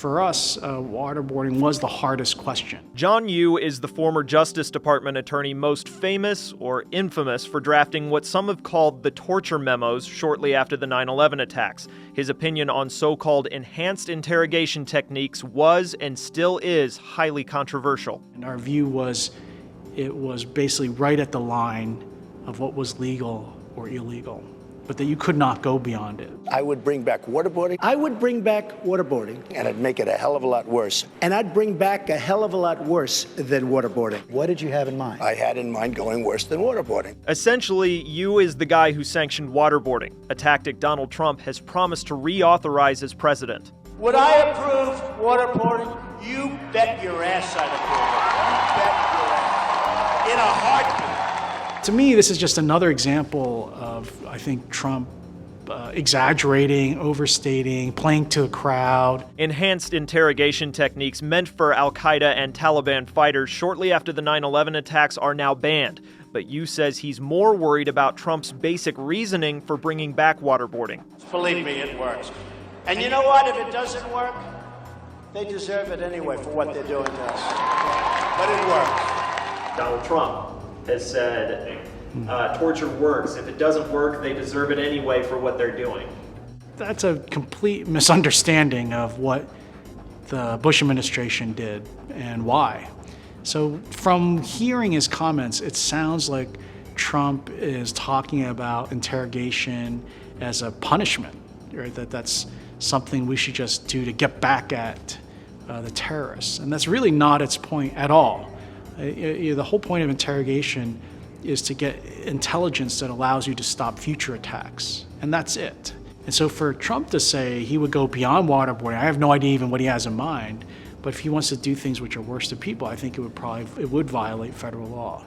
for us, waterboarding was the hardest question. John Yoo is the former Justice Department attorney most famous or infamous for drafting what some have called the torture memos shortly after the 9/11 attacks. His opinion on so-called enhanced interrogation techniques was and still is highly controversial. And our view was it was basically right at the line of what was legal or illegal, but that you could not go beyond it. I would bring back waterboarding. I would bring back waterboarding. And I'd make it a hell of a lot worse. And I'd bring back a hell of a lot worse than waterboarding. What did you have in mind? I had in mind going worse than waterboarding. Essentially, Yoo is the guy who sanctioned waterboarding, a tactic Donald Trump has promised to reauthorize as president. Would I approve waterboarding? You bet your ass I'd approve it. You bet your ass. In a heartbeat. To me, this is just another example of, I think, Trump exaggerating, overstating, playing to a crowd. Enhanced interrogation techniques meant for al-Qaeda and Taliban fighters shortly after the 9/11 attacks are now banned. But Yoo says he's more worried about Trump's basic reasoning for bringing back waterboarding. Believe me, it works. And you know what? If it doesn't work, they deserve it anyway for what they're doing to us. But it works. Donald Trump has said torture works. If it doesn't work, they deserve it anyway for what they're doing. That's a complete misunderstanding of what the Bush administration did and why. So from hearing his comments, it sounds like Trump is talking about interrogation as a punishment, right? That's something we should just do to get back at the terrorists. And that's really not its point at all. The whole point of interrogation is to get intelligence that allows you to stop future attacks, and that's it. And so for Trump to say he would go beyond waterboarding, I have no idea even what he has in mind, but if he wants to do things which are worse to people, I think it would violate federal law.